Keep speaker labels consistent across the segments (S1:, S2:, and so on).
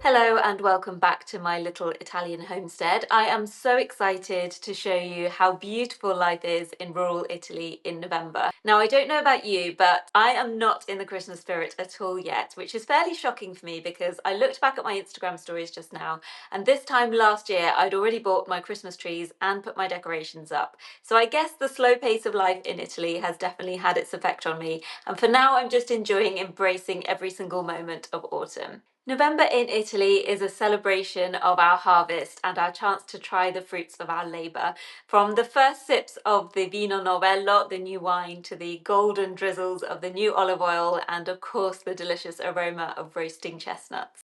S1: Hello and welcome back to my little Italian homestead. I am so excited to show you how beautiful life is in rural Italy in November. Now, I don't know about you, but I am not in the Christmas spirit at all yet, which is fairly shocking for me because I looked back at my Instagram stories just now, and this time last year I'd already bought my Christmas trees and put my decorations up. So I guess the slow pace of life in Italy has definitely had its effect on me, and for now I'm just enjoying embracing every single moment of autumn. November in Italy is a celebration of our harvest and our chance to try the fruits of our labour. From the first sips of the vino novello, the new wine, to the golden drizzles of the new olive oil, and of course the delicious aroma of roasting chestnuts.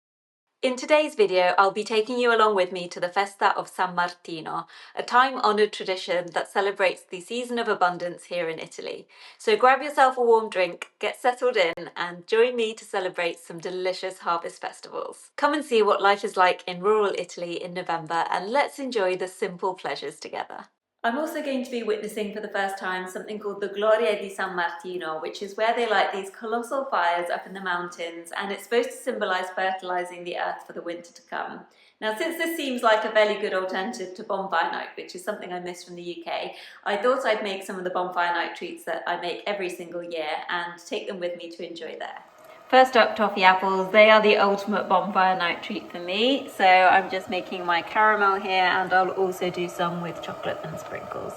S1: In today's video, I'll be taking you along with me to the Festa of San Martino, a time-honoured tradition that celebrates the season of abundance here in Italy. So grab yourself a warm drink, get settled in, and join me to celebrate some delicious harvest festivals. Come and see what life is like in rural Italy in November, and let's enjoy the simple pleasures together. I'm also going to be witnessing for the first time something called the Gloria di San Martino, which is where they light these colossal fires up in the mountains, and it's supposed to symbolise fertilising the earth for the winter to come. Now, since this seems like a very good alternative to bonfire night, which is something I miss from the UK, I thought I'd make some of the bonfire night treats that I make every single year and take them with me to enjoy there. First up, toffee apples. They are the ultimate bonfire night treat for me. So I'm just making my caramel here, and I'll also do some with chocolate and sprinkles.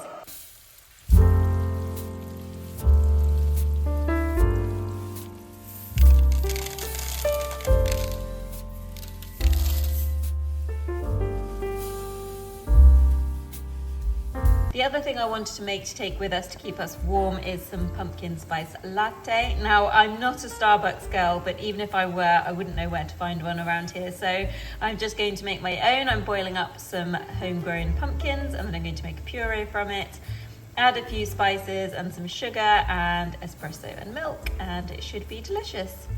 S1: The other thing I wanted to make to take with us to keep us warm is some pumpkin spice latte. Now, I'm not a Starbucks girl, but even if I were, I wouldn't know where to find one around here. So I'm just going to make my own. I'm boiling up some homegrown pumpkins, and then I'm going to make a puree from it, add a few spices and some sugar and espresso and milk, and it should be delicious.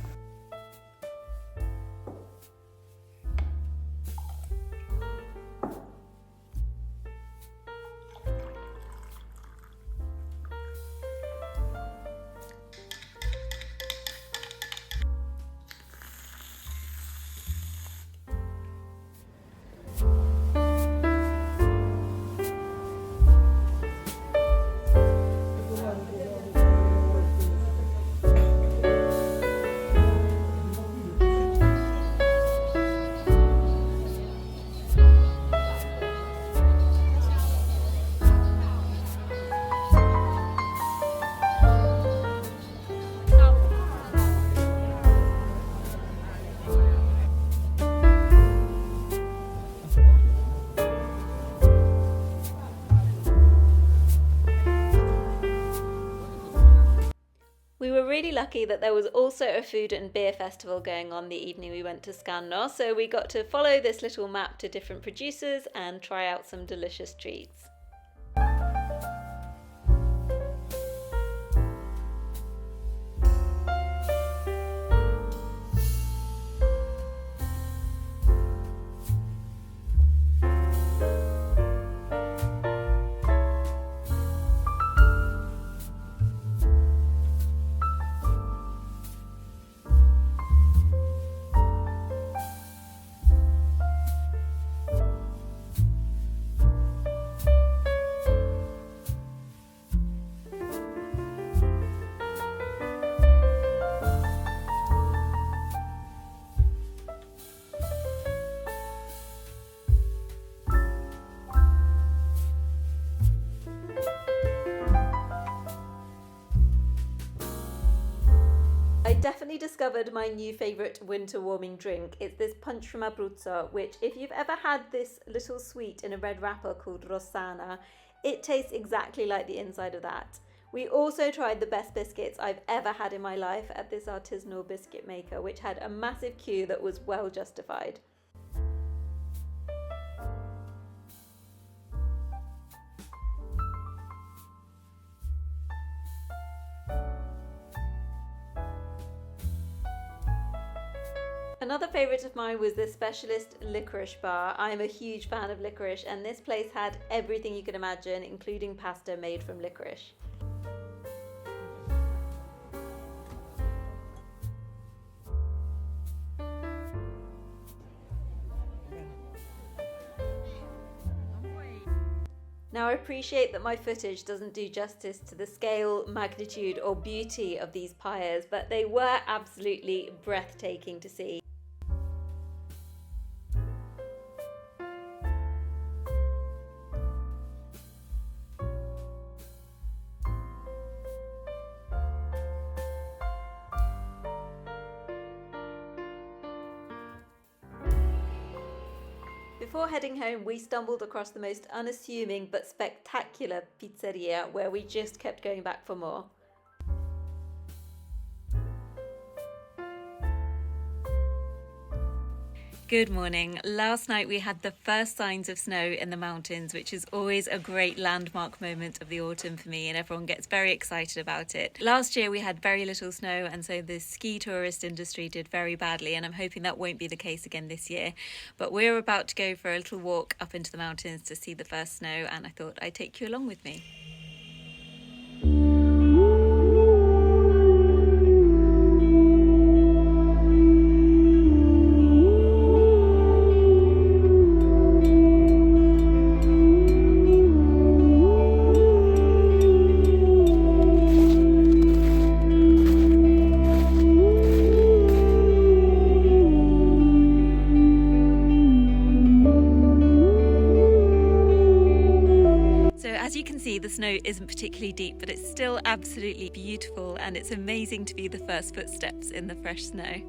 S1: We were really lucky that there was also a food and beer festival going on the evening we went to Scanno, so we got to follow this little map to different producers and try out some delicious treats. I definitely discovered my new favourite winter warming drink. It's this punch from Abruzzo, which, if you've ever had this little sweet in a red wrapper called Rossana, it tastes exactly like the inside of that. We also tried the best biscuits I've ever had in my life at this artisanal biscuit maker, which had a massive queue that was well justified. Another favourite of mine was this specialist licorice bar. I'm a huge fan of licorice, and this place had everything you could imagine, including pasta made from licorice. Now I appreciate that my footage doesn't do justice to the scale, magnitude or beauty of these pyres, but they were absolutely breathtaking to see. Before heading home, we stumbled across the most unassuming but spectacular pizzeria where we just kept going back for more. Good morning. Last night we had the first signs of snow in the mountains, which is always a great landmark moment of the autumn for me, and everyone gets very excited about it. Last year we had very little snow, and so the ski tourist industry did very badly, and I'm hoping that won't be the case again this year. But we're about to go for a little walk up into the mountains to see the first snow, and I thought I'd take you along with me. As you can see, the snow isn't particularly deep, but it's still absolutely beautiful, and it's amazing to be the first footsteps in the fresh snow.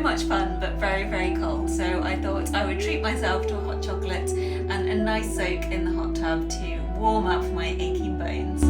S1: Much fun, but very, very cold, so I thought I would treat myself to a hot chocolate and a nice soak in the hot tub to warm up my aching bones.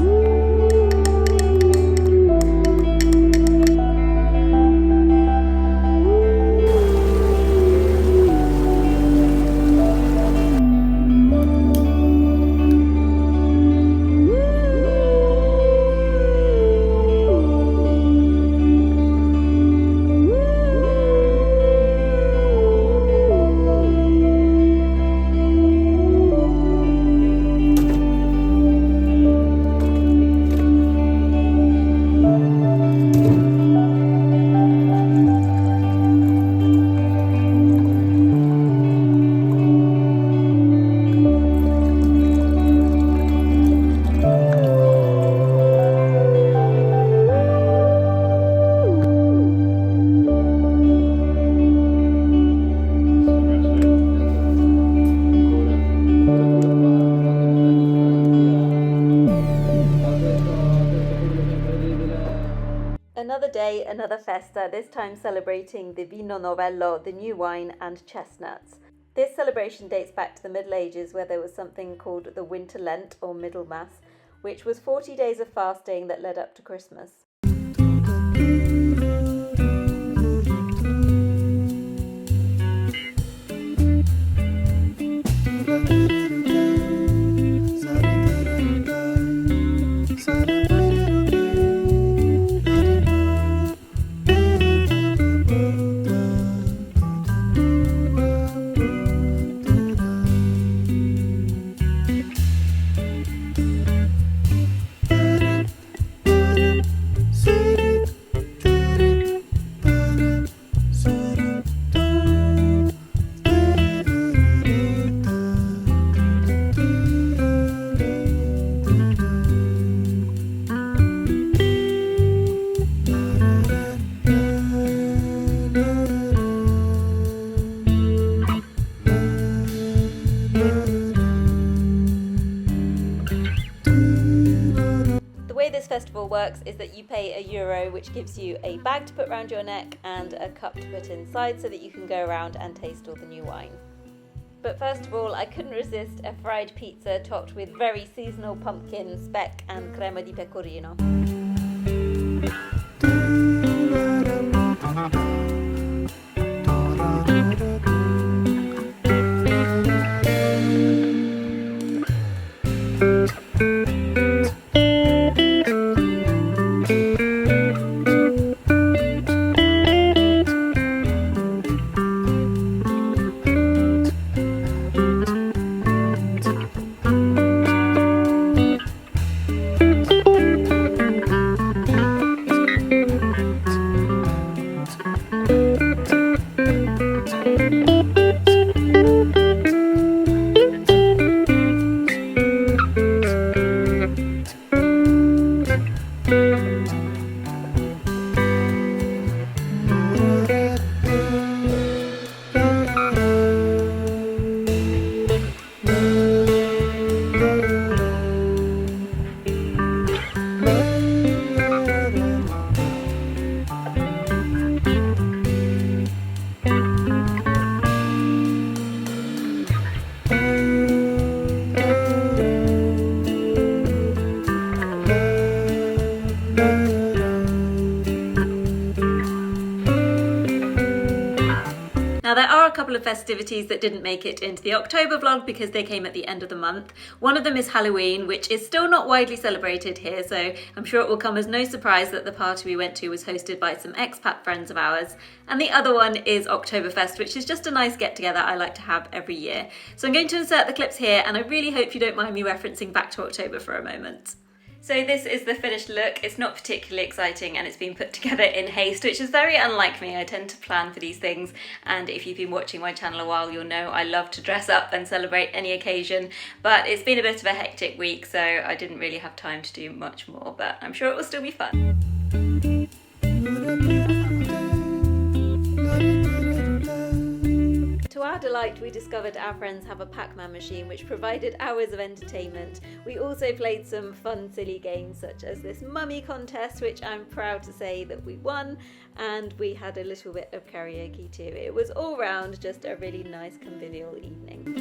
S1: Another day, another festa, this time celebrating the vino novello, the new wine, and chestnuts. This celebration dates back to the Middle Ages, where there was something called the Winter Lent or Middlemas, which was 40 days of fasting that led up to Christmas. this festival works is that you pay €1, which gives you a bag to put around your neck and a cup to put inside so that you can go around and taste all the new wine. But first of all, I couldn't resist a fried pizza topped with very seasonal pumpkin, speck and crema di pecorino. Now there are a couple of festivities that didn't make it into the October vlog because they came at the end of the month. One of them is Halloween, which is still not widely celebrated here, so I'm sure it will come as no surprise that the party we went to was hosted by some expat friends of ours. And the other one is Oktoberfest, which is just a nice get-together I like to have every year. So I'm going to insert the clips here, and I really hope you don't mind me referencing back to October for a moment. So this is the finished look. It's not particularly exciting and it's been put together in haste, which is very unlike me. I tend to plan for these things, and if you've been watching my channel a while, you'll know I love to dress up and celebrate any occasion, but it's been a bit of a hectic week, so I didn't really have time to do much more, but I'm sure it will still be fun. To our delight, we discovered our friends have a Pac-Man machine which provided hours of entertainment. We also played some fun, silly games such as this mummy contest, which I'm proud to say that we won, and we had a little bit of karaoke too. It was all round just a really nice convivial evening.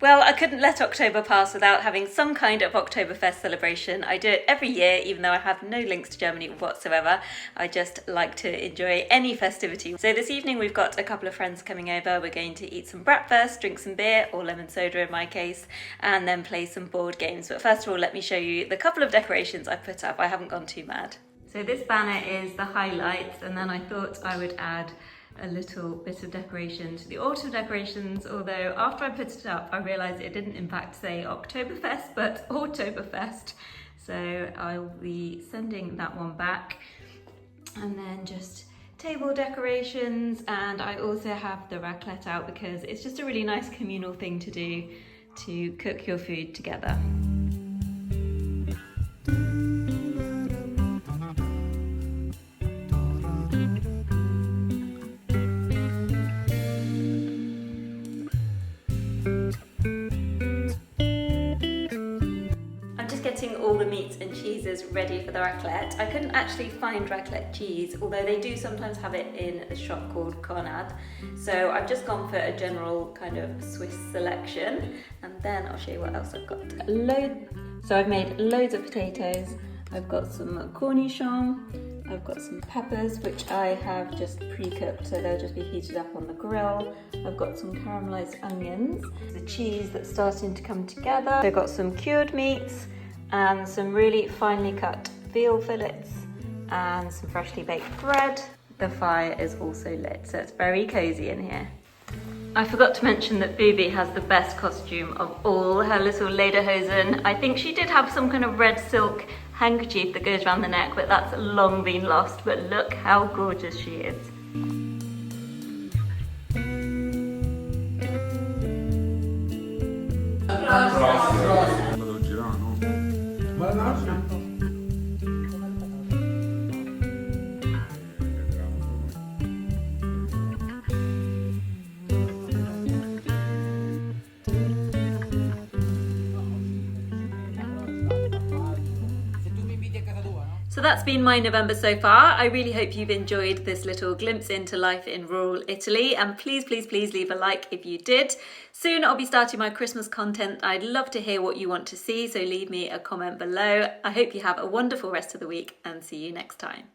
S1: Well, I couldn't let October pass without having some kind of Oktoberfest celebration. I do it every year, even though I have no links to Germany whatsoever. I just like to enjoy any festivity. So this evening we've got a couple of friends coming over. We're going to eat some bratwurst, drink some beer, or lemon soda in my case, and then play some board games. But first of all, let me show you the couple of decorations I put up. I haven't gone too mad. So this banner is the highlights, and then I thought I would add a little bit of decoration to the autumn decorations, although after I put it up I realised it didn't in fact say Oktoberfest but Oktoberfest, so I'll be sending that one back. And then just table decorations, and I also have the raclette out because it's just a really nice communal thing to do, to cook your food together. Getting all the meats and cheeses ready for the raclette. I couldn't actually find raclette cheese, although they do sometimes have it in a shop called Conad. So I've just gone for a general kind of Swiss selection, and then I'll show you what else I've got. So I've made loads of potatoes. I've got some cornichons. I've got some peppers, which I have just pre-cooked, so they'll just be heated up on the grill. I've got some caramelized onions, the cheese that's starting to come together. I've got some cured meats, and some really finely cut veal fillets, and some freshly baked bread. The fire is also lit, so it's very cozy in here. I forgot to mention that Bubi has the best costume of all, her little lederhosen. I think she did have some kind of red silk handkerchief that goes around the neck, but that's long been lost. But look how gorgeous she is. So that's been my November so far. I really hope you've enjoyed this little glimpse into life in rural Italy, and please leave a like if you did. Soon I'll be starting my Christmas content. I'd love to hear what you want to see, so leave me a comment below. I hope you have a wonderful rest of the week and see you next time.